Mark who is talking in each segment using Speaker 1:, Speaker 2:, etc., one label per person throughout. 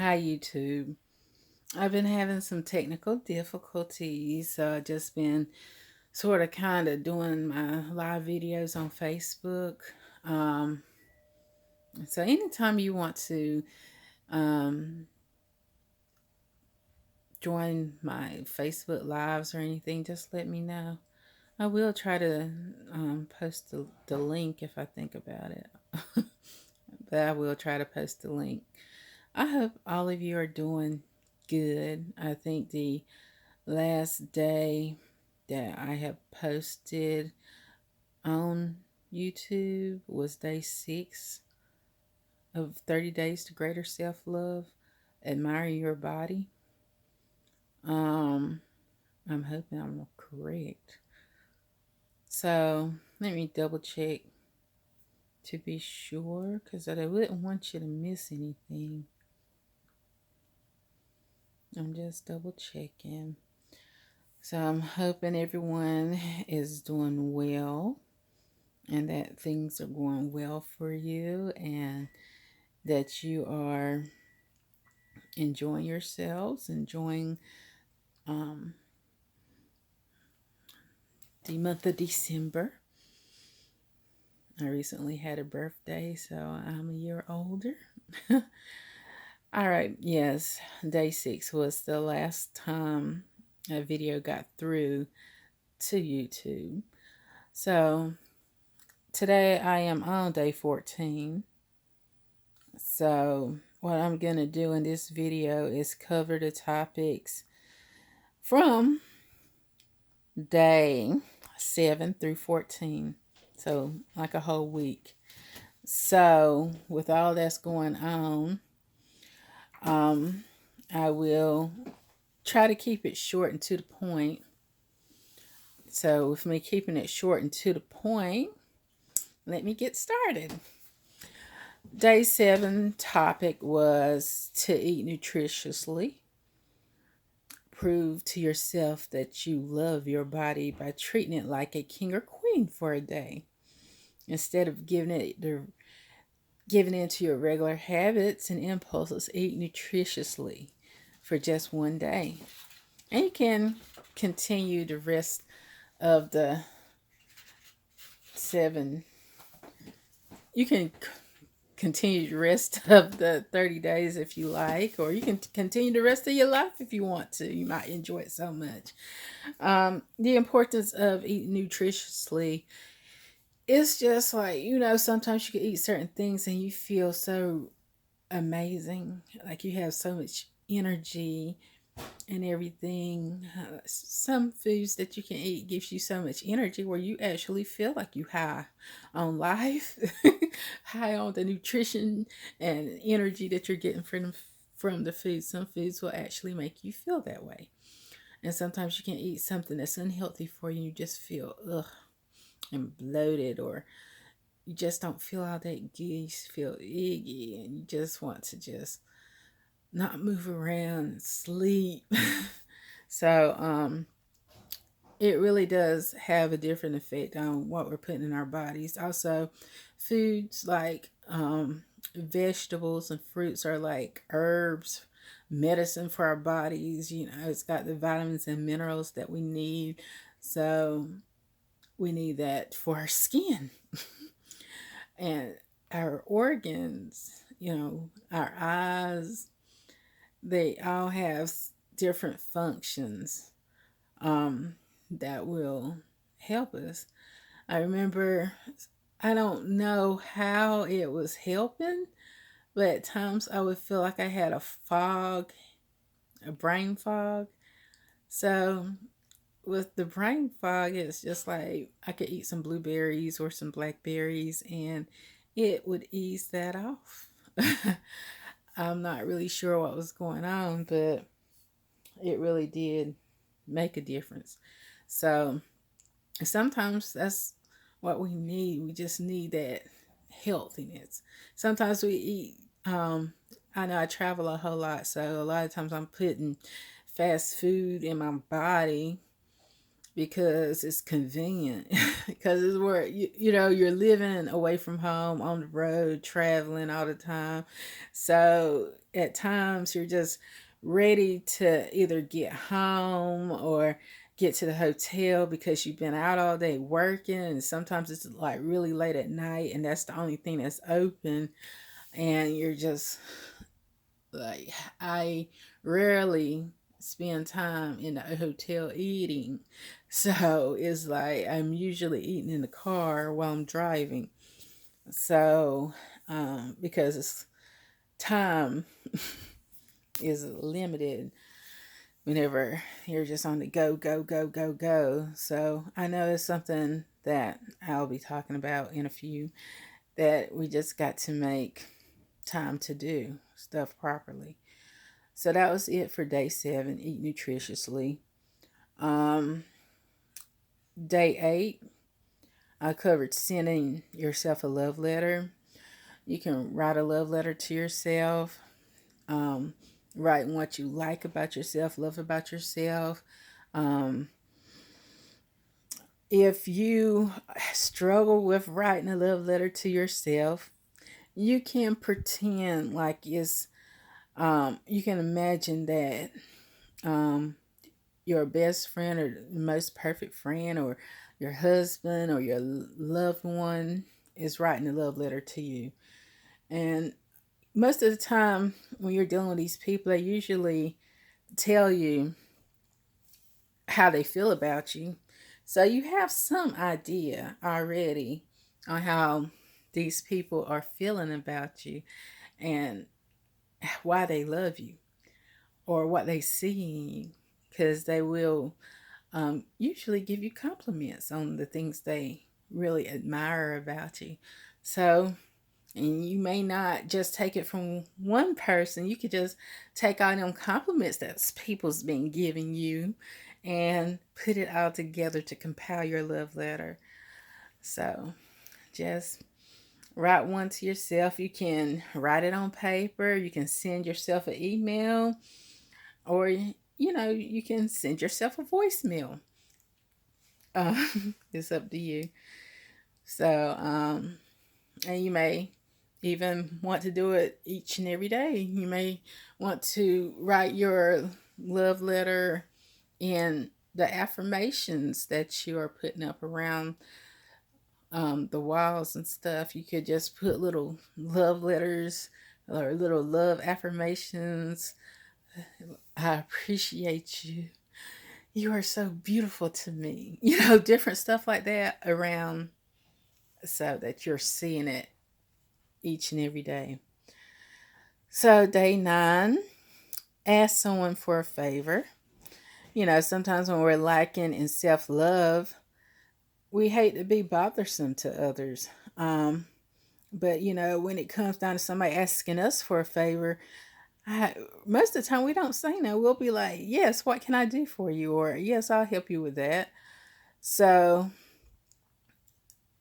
Speaker 1: Hi, YouTube. I've been having some technical difficulties, so I just been sort of kind of doing my live videos on Facebook. Um, so anytime you want to um, join my Facebook lives or anything, just let me know. I will try to post the link if I think about it, but I will try to post the link. I hope all of you are doing good. I think the last day that I have posted on YouTube was day 6 of 30 Days to Greater Self Love. Admire your body. Um, I'm hoping I'm correct. So let me double check to be sure because I wouldn't want you to miss anything. I'm just double checking. So I'm hoping everyone is doing well and that things are going well for you and that you are enjoying yourselves, enjoying um, the month of December. I recently had a birthday, so I'm a year older. All right, yes, day 6 was the last time a video got through to YouTube. So today I am on day 14. So what I'm going to do in this video is cover the topics from day 7 through 14. So like a whole week. So with all that's going on, um, I will try to keep it short and to the point. So with me keeping it short and to the point, let me get started. Day 7 topic was to eat nutritiously. Prove to yourself that you love your body by treating it like a king or queen for a day. Instead of giving in to your regular habits and impulses, eat nutritiously for just one day. And you can continue the rest of the 7. You can continue the rest of the 30 days if you like, or you can continue the rest of your life if you want to. You might enjoy it so much. The importance of eating nutritiously is just like, sometimes you can eat certain things and you feel so amazing. Like you have so much energy and everything. Some foods that you can eat gives you so much energy where you actually feel like you high on life, high on the nutrition and energy that you're getting from the food. Some foods will actually make you feel that way. And sometimes you can eat something that's unhealthy for you and you just feel ugh and bloated, or you just don't feel all that good. You feel iggy and you just want to just not move around and sleep. So it really does have a different effect on what we're putting in our bodies. Also, foods like vegetables and fruits are like herbs, medicine for our bodies. It's got the vitamins and minerals that we need. So we need that for our skin and our organs, our eyes. They all have different functions um, that will help us. I remember, I don't know how it was helping, but at times I would feel like I had a fog, a brain fog. So with the brain fog, it's just like I could eat some blueberries or some blackberries and it would ease that off. I'm not really sure what was going on, but it really did make a difference. So sometimes that's what we need. We just need that healthiness. Sometimes we eat, I know I travel a whole lot, so a lot of times I'm putting fast food in my body because it's convenient. Because it's where you're living away from home, on the road, traveling all the time. So at times you're just ready to either get home or get to the hotel because you've been out all day working, and sometimes it's like really late at night and that's the only thing that's open, and you're just like, I rarely spend time in a hotel eating. So it's like I'm usually eating in the car while I'm driving. So, because it's time is limited whenever you're just on the go, go, go, go, go. So I know it's something that I'll be talking about in a few, that we just got to make time to do stuff properly. So that was it for day 7, eat nutritiously. Um, Day 8, I covered sending yourself a love letter. You can write a love letter to yourself, um, writing what you like about yourself, love about yourself. Um, if you struggle with writing a love letter to yourself, you can pretend like you can imagine that um, your best friend or the most perfect friend or your husband or your loved one is writing a love letter to you. And most of the time, when you're dealing with these people, they usually tell you how they feel about you. So you have some idea already on how these people are feeling about you and why they love you or what they see in you. Because they will usually give you compliments on the things they really admire about you. So, and you may not just take it from one person. You could just take all them compliments that people's been giving you and put it all together to compile your love letter. So, just write one to yourself. You can write it on paper. You can send yourself an email, or you can send yourself a voicemail. It's up to you. So, and you may even want to do it each and every day. You may want to write your love letter in the affirmations that you are putting up around the walls and stuff. You could just put little love letters or little love affirmations. I appreciate you. You are so beautiful to me. Different stuff like that around, so that you're seeing it each and every day. So, day 9, ask someone for a favor. Sometimes when we're lacking in self love, we hate to be bothersome to others. But, when it comes down to somebody asking us for a favor, most of the time we don't say no. We'll be like, yes, what can I do for you? Or, yes, I'll help you with that. So,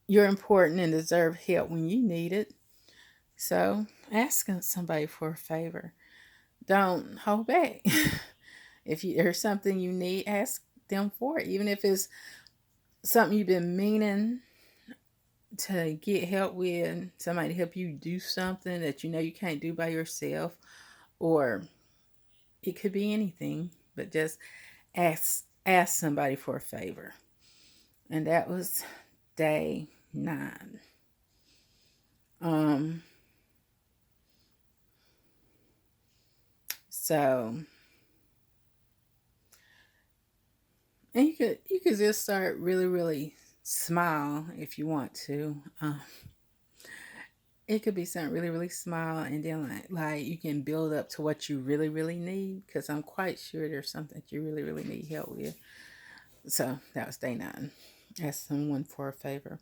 Speaker 1: you're important and deserve help when you need it. So, asking somebody for a favor, don't hold back. If there's something you need, ask them for it. Even if it's something you've been meaning to get help with, somebody to help you do something that you can't do by yourself, or it could be anything, but just ask somebody for a favor. And that was day 9. Um so and you could just start really, really smile if you want to. It could be something really, really small, and then like you can build up to what you really, really need. Because I'm quite sure there's something that you really, really need help with. So that was day 9. Ask someone for a favor.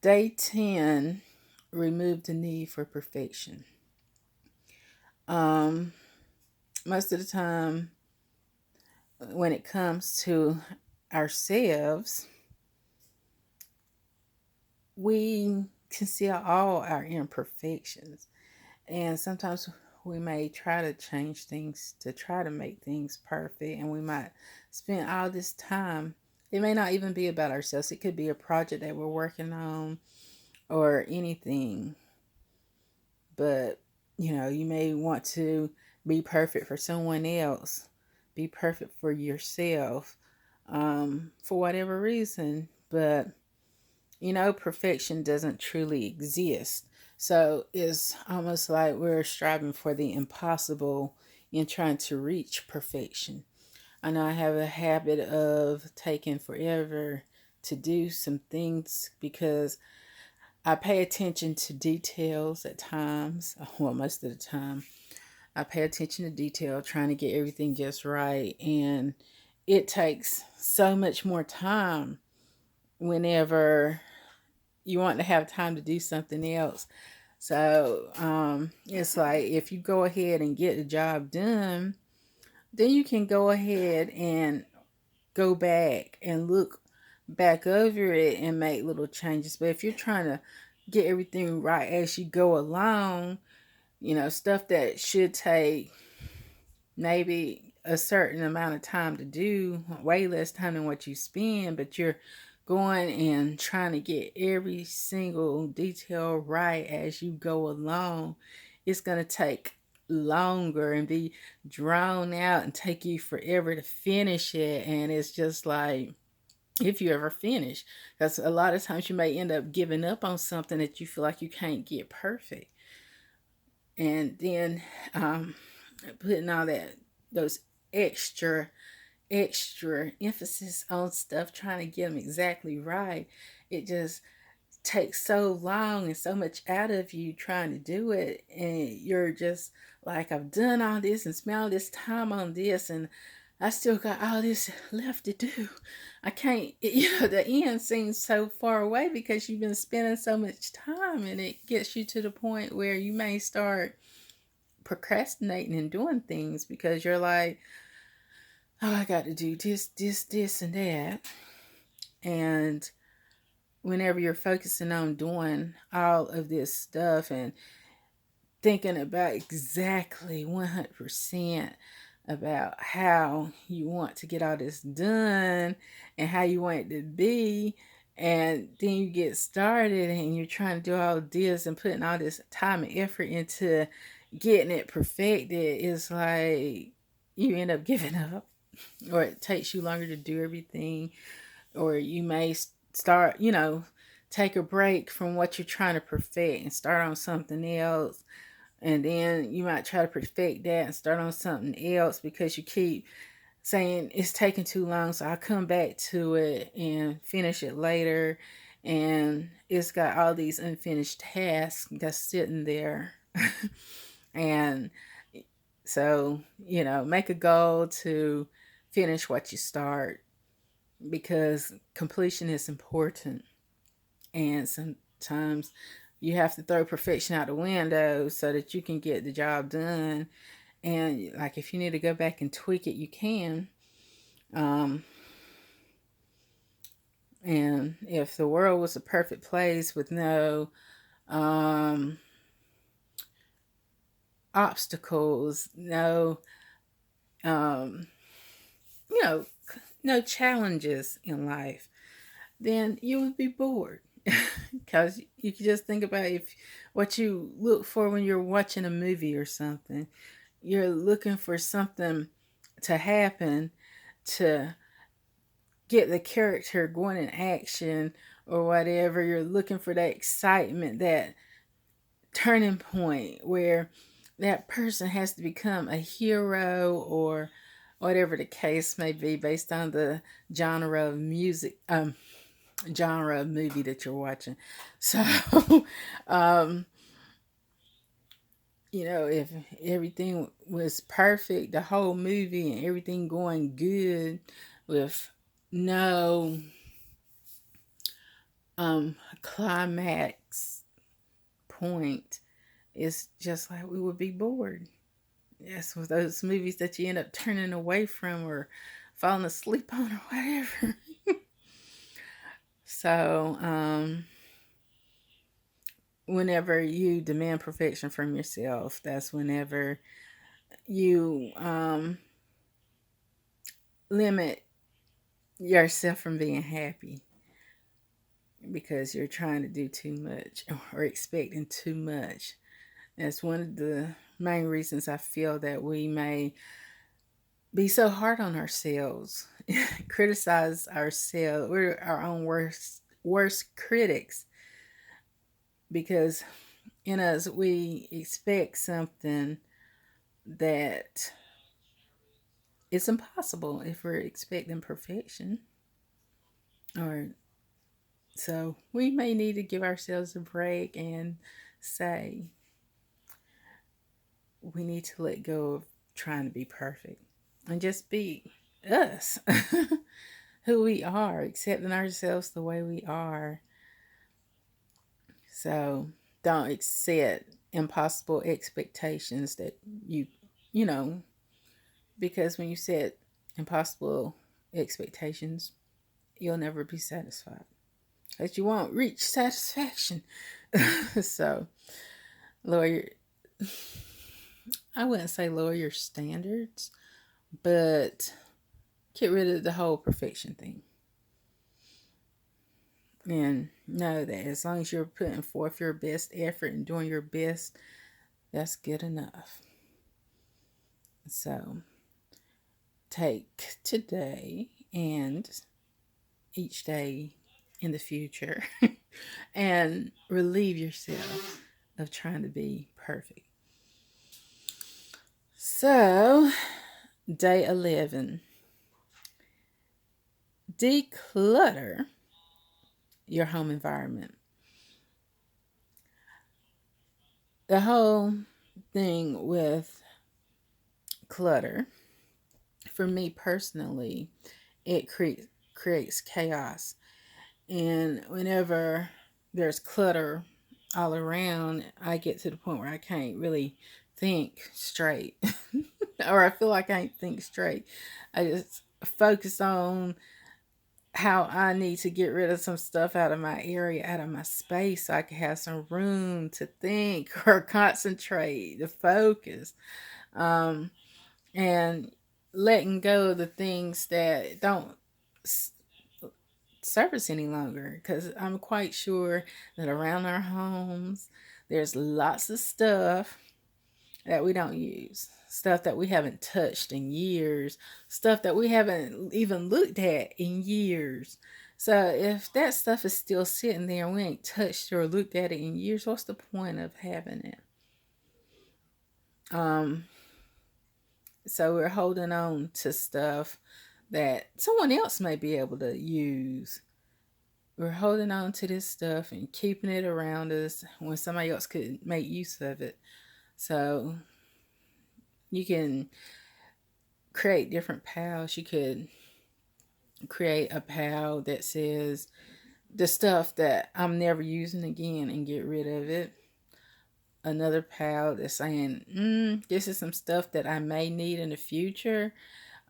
Speaker 1: Day 10, remove the need for perfection. Um, Most of the time, when it comes to ourselves, we conceal all our imperfections. And sometimes we may try to change things to try to make things perfect. And we might spend all this time It may not even be about ourselves. It could be a project that we're working on or anything. But, you may want to be perfect for someone else, be perfect for yourself, for whatever reason. But, perfection doesn't truly exist. So it's almost like we're striving for the impossible in trying to reach perfection. I know I have a habit of taking forever to do some things because I pay attention to details at times. Well, most of the time, I pay attention to detail, trying to get everything just right. And it takes so much more time whenever you want to have time to do something else. So it's like if you go ahead and get the job done, then you can go ahead and go back and look back over it and make little changes. But if you're trying to get everything right as you go along, stuff that should take maybe a certain amount of time to do, way less time than what you spend, but you're going and trying to get every single detail right as you go along, it's going to take longer and be drawn out and take you forever to finish it. And it's just like, if you ever finish, because a lot of times you may end up giving up on something that you feel like you can't get perfect, and then putting all those extra emphasis on stuff, trying to get them exactly right. It just takes so long and so much out of you trying to do it, and you're just like, I've done all this and spent all this time on this, and I still got all this left to do. I can't, the end seems so far away because you've been spending so much time, and it gets you to the point where you may start procrastinating and doing things because you're like, oh, I got to do this, and that. And whenever you're focusing on doing all of this stuff and thinking about exactly 100% about how you want to get all this done and how you want it to be, and then you get started and you're trying to do all this and putting all this time and effort into getting it perfected, it's like you end up giving up, or it takes you longer to do everything, or you may start, take a break from what you're trying to perfect and start on something else. And then you might try to perfect that and start on something else because you keep saying it's taking too long, so I'll come back to it and finish it later. And it's got all these unfinished tasks that's sitting there. And so, make a goal to finish what you start, because completion is important. And sometimes you have to throw perfection out the window so that you can get the job done. And like, if you need to go back and tweak it, you can. And if the world was a perfect place with no obstacles, no um, you know no challenges in life, then you would be bored. Because you can just think about if what you look for when you're watching a movie or something. You're looking for something to happen to get the character going in action or whatever. You're looking for that excitement, that turning point where that person has to become a hero, or whatever the case may be, based on the genre of music, genre of movie that you're watching. So, um, if everything was perfect, the whole movie, and everything going good with no climax point, it's just like we would be bored. Yes, with those movies that you end up turning away from or falling asleep on or whatever. So, whenever you demand perfection from yourself, that's whenever you limit yourself from being happy because you're trying to do too much or expecting too much. That's one of the main reasons I feel that we may be so hard on ourselves, criticize ourselves. We're our own worst critics because in us we expect something that is impossible if we're expecting perfection. Or so we may need to give ourselves a break and say we need to let go of trying to be perfect and just be us, who we are, accepting ourselves the way we are. So don't set impossible expectations that you know, because when you set impossible expectations, you'll never be satisfied because you won't reach satisfaction. So, lower your, I wouldn't say lower your standards, but get rid of the whole perfection thing. And know that as long as you're putting forth your best effort and doing your best, that's good enough. So take today and each day in the future and relieve yourself of trying to be perfect. So, day 11, declutter your home environment. The whole thing with clutter, for me personally, it creates chaos. And whenever there's clutter all around, I get to the point where I can't really think straight, or I feel like I can't think straight. I just focus on how I need to get rid of some stuff out of my area, out of my space, so I can have some room to think or concentrate, to focus. Um, and letting go of the things that don't service any longer, because I'm quite sure that around our homes there's lots of stuff that we don't use, stuff that we haven't touched in years, stuff that we haven't even looked at in years. So if that stuff is still sitting there and we ain't touched or looked at it in years, what's the point of having it? um so we're holding on to stuff that someone else may be able to use. We're holding on to this stuff and keeping it around us when somebody else could make use of it. So you can create different piles. You could create a pile that says the stuff that I'm never using again and get rid of it. Another pile that's saying, this is some stuff that I may need in the future.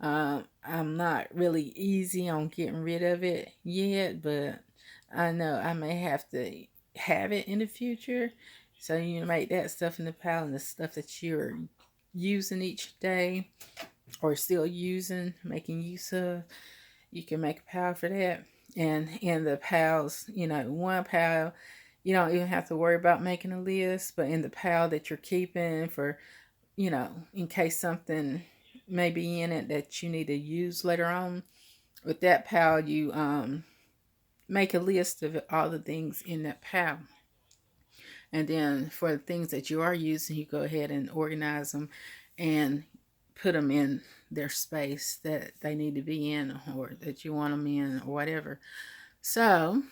Speaker 1: I'm not really easy on getting rid of it yet, but I know I may have to have it in the future. So you make that stuff in the pile, and the stuff that you're using each day or still using, making use of, you can make a pile for that. And in the piles, one pile, you don't even have to worry about making a list, but in the pile that you're keeping for, in case something may be in it that you need to use later on, with that pile, you make a list of all the things in that pile. And then for the things that you are using, you go ahead and organize them and put them in their space that they need to be in or that you want them in or whatever. So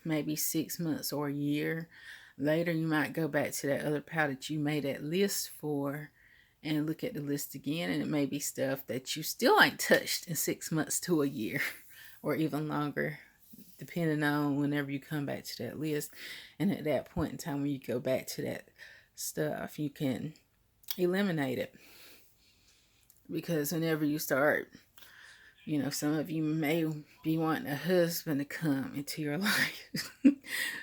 Speaker 1: maybe 6 months or a year later, you might go back to that other pile that you made that list for and look at the list again. And it may be stuff that you still ain't touched in 6 months to a year or even longer, depending on whenever you come back to that list. And at that point in time, when you go back to that stuff, you can eliminate it. Because whenever you start, some of you may be wanting a husband to come into your life.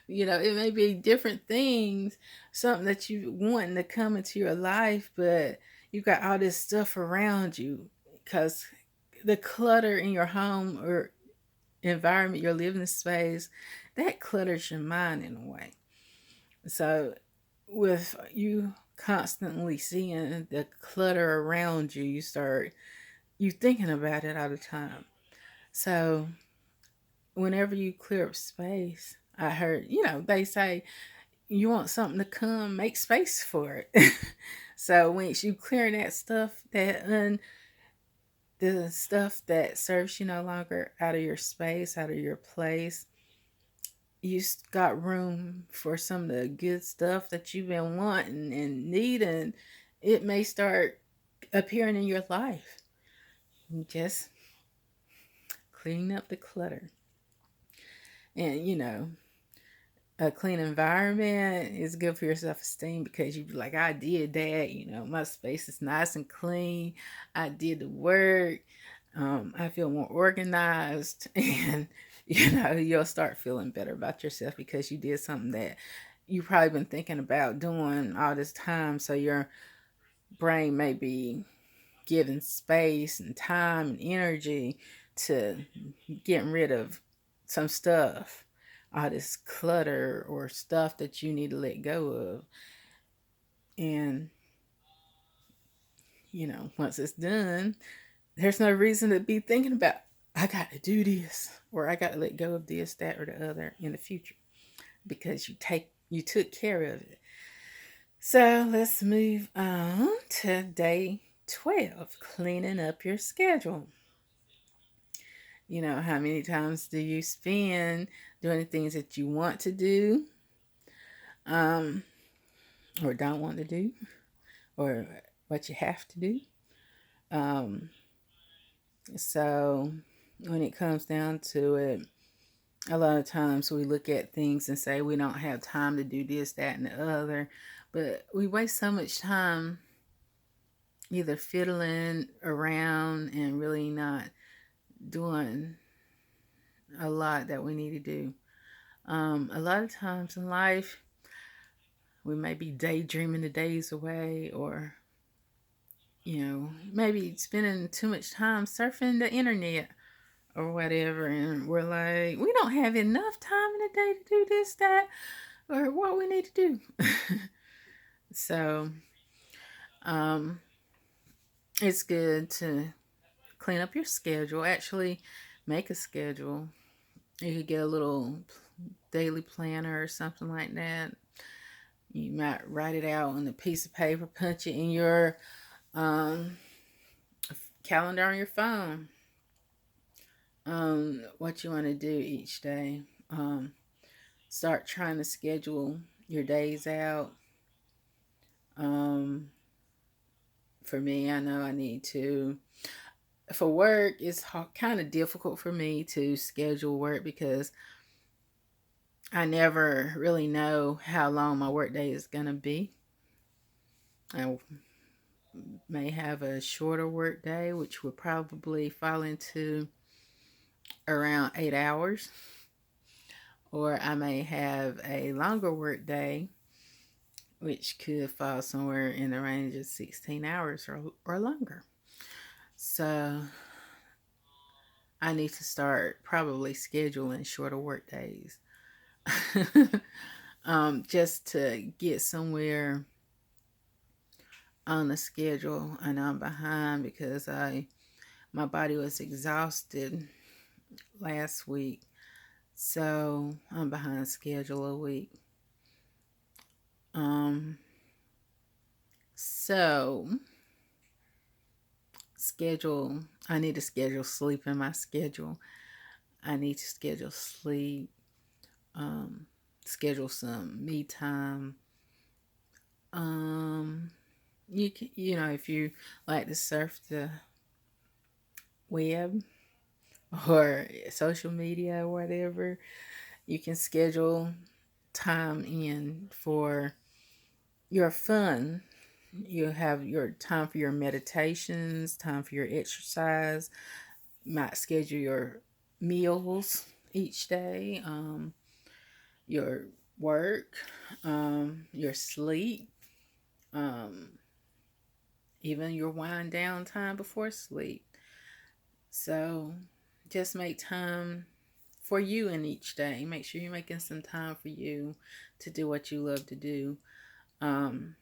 Speaker 1: It may be different things, something that you wanting to come into your life, but you got all this stuff around you because the clutter in your home or environment, your living space, that clutters your mind in a way. So, with you constantly seeing the clutter around you, you thinking about it all the time. So, whenever you clear up space, I heard, they say you want something to come, make space for it. So, once you clear that stuff, the stuff that serves you no longer out of your space, out of your place, got room for some of the good stuff that you've been wanting and needing. It may start appearing in your life. Just cleaning up the clutter. And, a clean environment is good for your self esteem because you be like, I did that. My space is nice and clean. I did the work. I feel more organized, and you'll start feeling better about yourself because you did something that you probably been thinking about doing all this time. So your brain may be giving space and time and energy to getting rid of some stuff, all this clutter or stuff that you need to let go of. And, once it's done, there's no reason to be thinking about, I got to do this or I got to let go of this, that, or the other in the future because you took care of it. So let's move on to day 12, cleaning up your schedule. How many times do you spend doing the things that you want to do, um, or don't want to do, or what you have to do? Um, so when it comes down to it, a lot of times we look at things and say we don't have time to do this, that, and the other, but we waste so much time either fiddling around and really not doing a lot that we need to do. A lot of times in life, we may be daydreaming the days away, or maybe spending too much time surfing the internet or whatever, and we're like, we don't have enough time in the day to do this, that, or what we need to do. So, um, it's good to clean up your schedule. Actually, make a schedule. You could get a little daily planner or something like that. You might write it out on a piece of paper, punch it in your um, calendar on your phone. What you want to do each day. Start trying to schedule your days out. Um, for me, I know I need to. For work, it's kind of difficult for me to schedule work because I never really know how long my work day is going to be. I may have a shorter work day, which would probably fall into around 8 hours, or I may have a longer work day, which could fall somewhere in the range of 16 hours or longer. So I need to start probably scheduling shorter work days. Just to get somewhere on the schedule. I know I'm behind because my body was exhausted last week, so I'm behind schedule a week. Um, so schedule. I need to schedule sleep in my schedule. I need to schedule sleep. Um, Schedule some me time. Um, if you like to surf the web or social media or whatever, you can schedule time in for your fun. You have your time for your meditations, time for your exercise. You might schedule your meals each day, your work, your sleep, um, even your wind down time before sleep. So just make time for you in each day. Make sure you're making some time for you to do what you love to do. Um,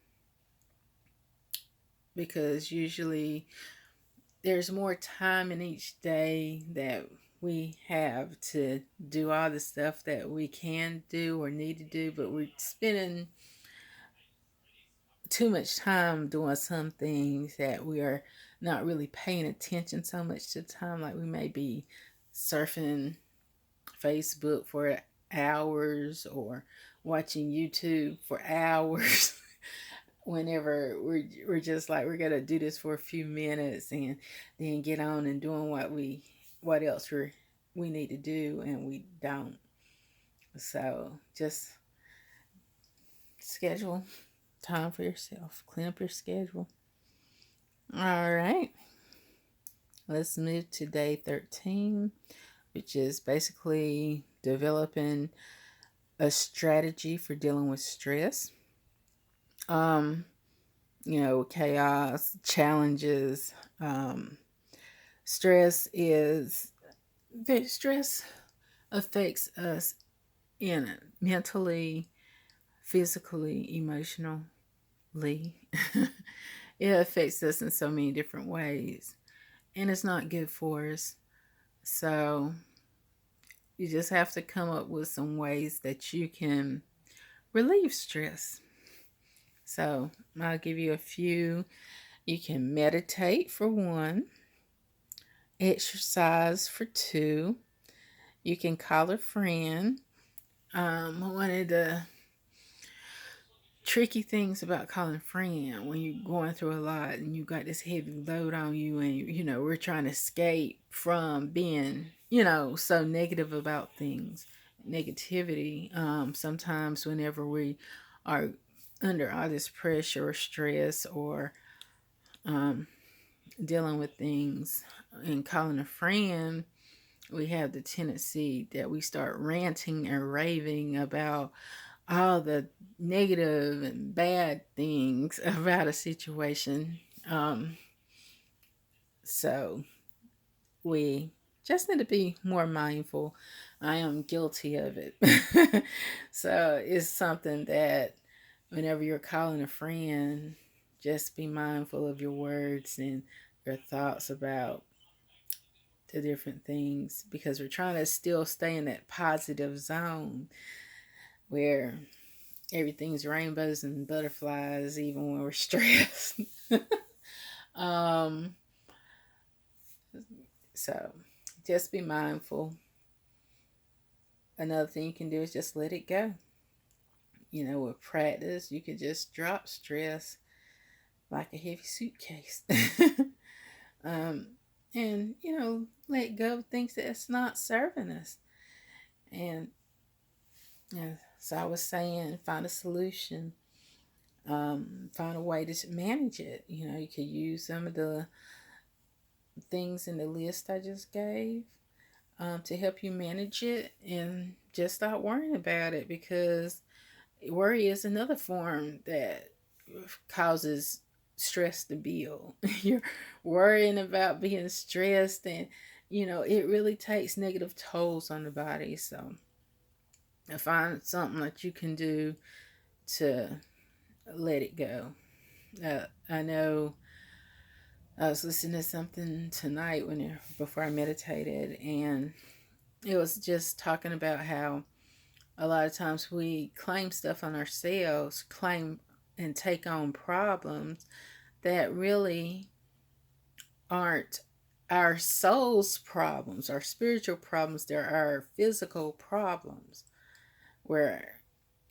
Speaker 1: because usually there's more time in each day that we have to do all the stuff that we can do or need to do, but we're spending too much time doing some things that we are not really paying attention so much to time. Like we may be surfing Facebook for hours or watching YouTube for hours. Whenever we're just like we're gonna do this for a few minutes and then get on and doing what else we need to do, and we don't. So just schedule time for yourself. Clean up your schedule. All right. Let's move to day 13, which is basically developing a strategy for dealing with stress. Um, chaos, challenges. Stress is stress affects us in mentally, physically, emotionally. It affects us in so many different ways, and it's not good for us. So you just have to come up with some ways that you can relieve stress. So I'll give you a few. You can meditate for one, exercise for two. You can call a friend. One of the tricky things about calling a friend when you're going through a lot and you got this heavy load on you, and we're trying to escape from being so negative about things, negativity. Sometimes whenever we are under all this pressure or stress or um, dealing with things and calling a friend, we have the tendency that we start ranting and raving about all the negative and bad things about a situation. Um, so we just need to be more mindful. I am guilty of it. So it's something that whenever you're calling a friend, just be mindful of your words and your thoughts about the different things, because we're trying to still stay in that positive zone where everything's rainbows and butterflies even when we're stressed. um so just be mindful. Another thing you can do is just let it go. With practice you can just drop stress like a heavy suitcase. um and let go of things that's not serving us. And so I was saying, find a solution. Find a way to manage it. You could use some of the things in the list I just gave to help you manage it, and just stop worrying about it, because worry is another form that causes stress to build. You're worrying about being stressed, and it really takes negative tolls on the body. So find something that you can do to let it go. I know I was listening to something tonight before I meditated, and it was just talking about how a lot of times we claim stuff on ourselves, claim and take on problems that really aren't our soul's problems, our spiritual problems. They're our physical problems. Where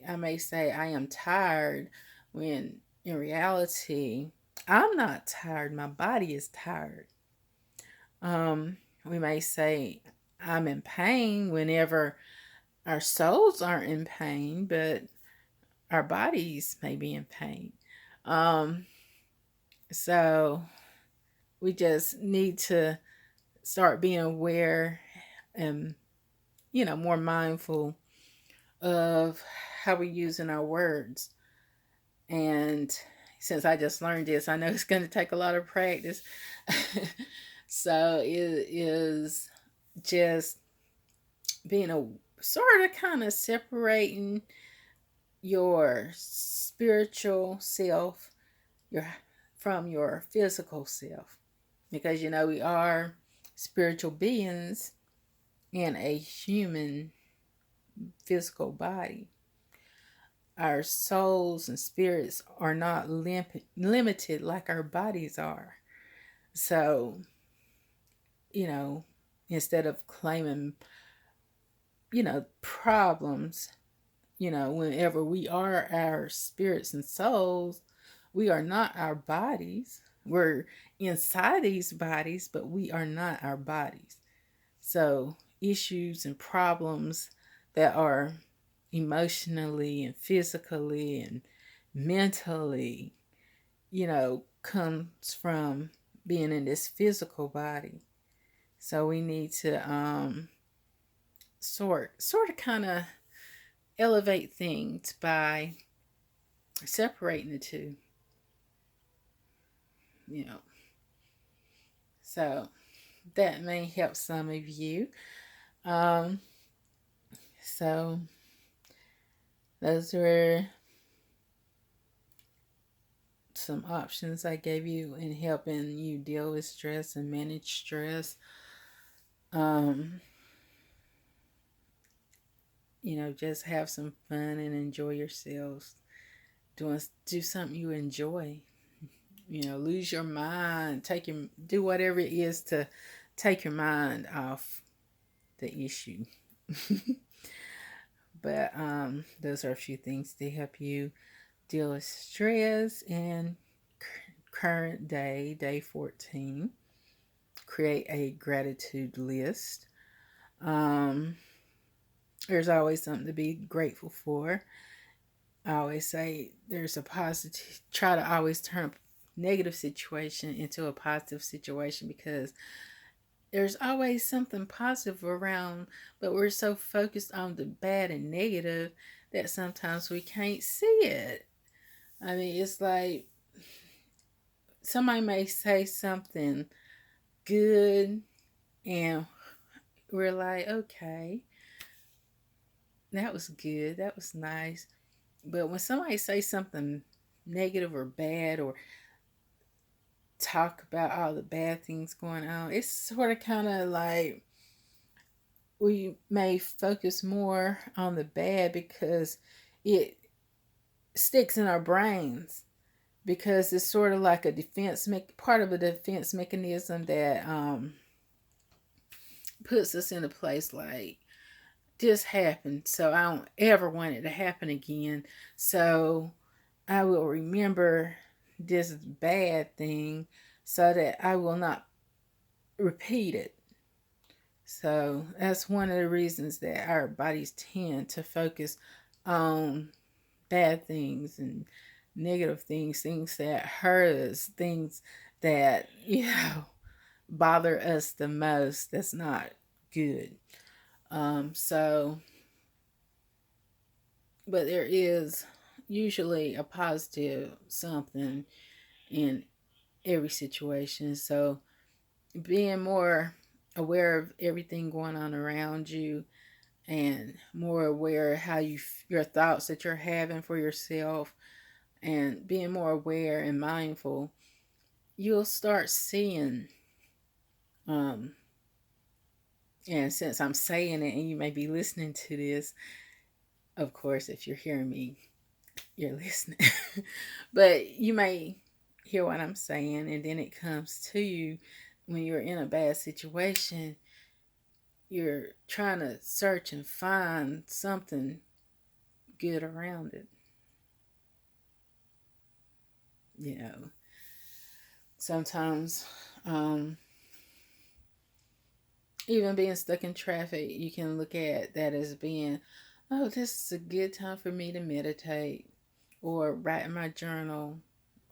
Speaker 1: I may say I am tired, when in reality I'm not tired. My body is tired. We may say I'm in pain whenever our souls aren't in pain, but our bodies may be in pain. Um, so we just need to start being aware and, more mindful of how we're using our words. And since I just learned this, I know it's going to take a lot of practice. So it is just being a sort of kind of separating your spiritual self your from your physical self, because we are spiritual beings in a human physical body. Our souls and spirits are not limited like our bodies are. So, you know, instead of claiming, problems, whenever we are our spirits and souls, we are not our bodies. We're inside these bodies, but we are not our bodies. So, issues and problems that are emotionally and physically and mentally, comes from being in this physical body. So we need to sort of kind of elevate things by separating the two, you know. So that may help some of you. Um, so those were some options I gave you in helping you deal with stress and manage stress. Um, just have some fun and enjoy yourselves. Do something you enjoy. Lose your mind, do whatever it is to take your mind off the issue. But those are a few things to help you deal with stress in current day 14. Create a gratitude list. Um, there's always something to be grateful for. I always say there's a positive, try to always turn a negative situation into a positive situation, because there's always something positive around, but we're so focused on the bad and negative that sometimes we can't see it. I mean, it's like somebody may say something good, and we're like, okay, that was good, that was nice. But when somebody says something negative or bad, or talk about all the bad things going on, it's sort of kind of like we may focus more on the bad because it sticks in our brains, because it's sort of like a part of a defense mechanism that puts us in a place like, this happened, so I don't ever want it to happen again. So I will remember this bad thing so that I will not repeat it. So that's one of the reasons that our bodies tend to focus on bad things and negative things, things that hurt us, things that, bother us the most. That's not good. So, but there is usually a positive something in every situation. So, being more aware of everything going on around you, and more aware how your thoughts that you're having for yourself, and being more aware and mindful, you'll start seeing um and since I'm saying it and you may be listening to this, of course, if you're hearing me, you're listening. But you may hear what I'm saying, and then it comes to you when you're in a bad situation. You're trying to search and find something good around it. You know, sometimes, even being stuck in traffic, you can look at that as being, oh, this is a good time for me to meditate or write in my journal,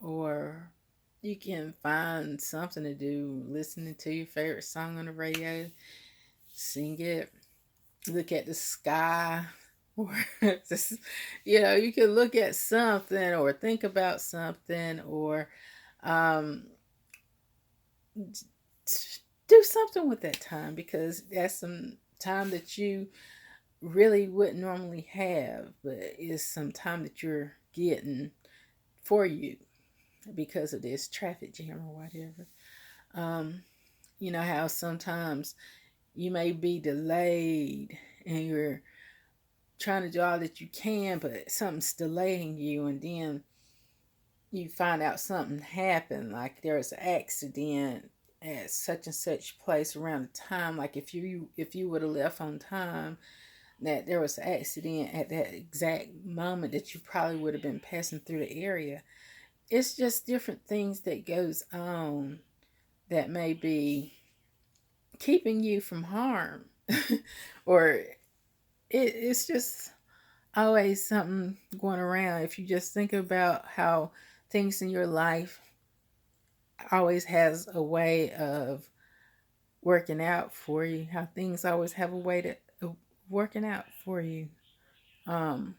Speaker 1: or you can find something to do, listening to your favorite song on the radio, sing it, look at the sky, or just, you can look at something or think about something, or um, do something with that time, because that's some time that you really wouldn't normally have, but it's some time that you're getting for you because of this traffic jam or whatever. Um, you know how sometimes you may be delayed and you're trying to do all that you can, but something's delaying you, and then you find out something happened, like there was an accident at such and such place around the time. Like if you would have left on time, that there was an accident at that exact moment that you probably would have been passing through the area. It's just different things that goes on that may be keeping you from harm, or it's just always something going around. If you just think about how things in your life always has a way of working out for you, how things always have a way to working out for you. Um,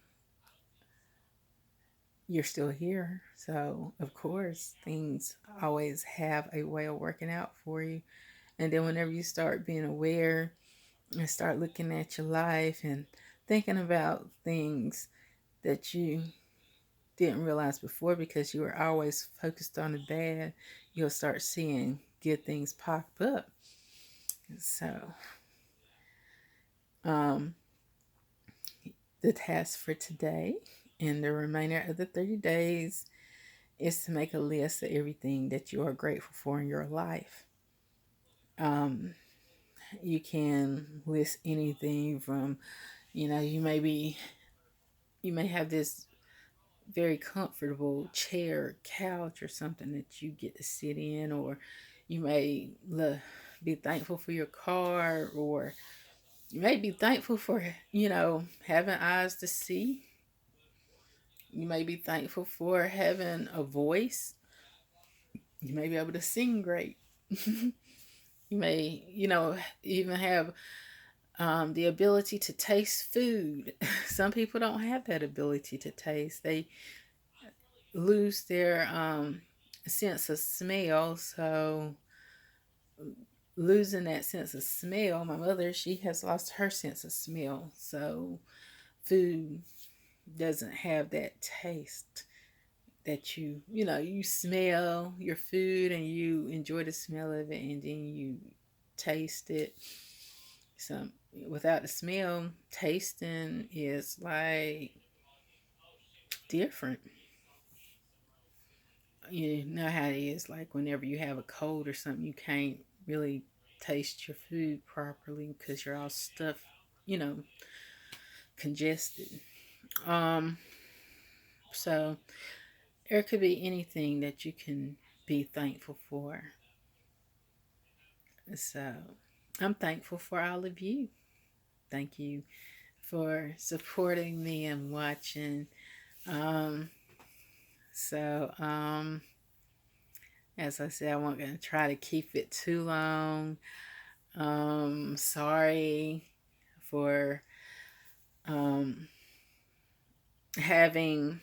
Speaker 1: you're still here, so of course things always have a way of working out for you. And then whenever you start being aware and start looking at your life and thinking about things that you didn't realize before because you were always focused on the bad, you'll start seeing good things pop up. So, um, the task for today and the remainder of the 30 days is to make a list of everything that you are grateful for in your life. Um, you can list anything from, you may have this very comfortable chair, couch, or something that you get to sit in, or you may be thankful for your car, or you may be thankful for, having eyes to see. You may be thankful for having a voice. You may be able to sing great. You may, even have the ability to taste food. Some people don't have that ability to taste. They lose their sense of smell. So, losing that sense of smell, my mother, she has lost her sense of smell. So, food doesn't have that taste that you smell your food and you enjoy the smell of it, and then you taste it. So without the smell, tasting is like different. You know how it is, like whenever you have a cold or something, you can't really taste your food properly because you're all stuffed, you know, congested. Um, so there could be anything that you can be thankful for. So I'm thankful for all of you. Thank you for supporting me and watching. Um, so, as I said, I wasn't going to try to keep it too long. Sorry for um, having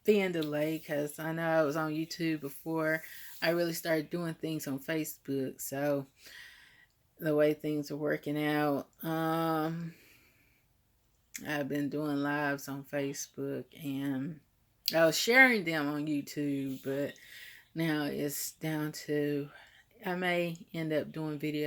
Speaker 1: being delayed, because I know I was on YouTube before I really started doing things on Facebook. So the way things are working out, I've been doing lives on Facebook, and I was sharing them on YouTube, but now it's down to I may end up doing videos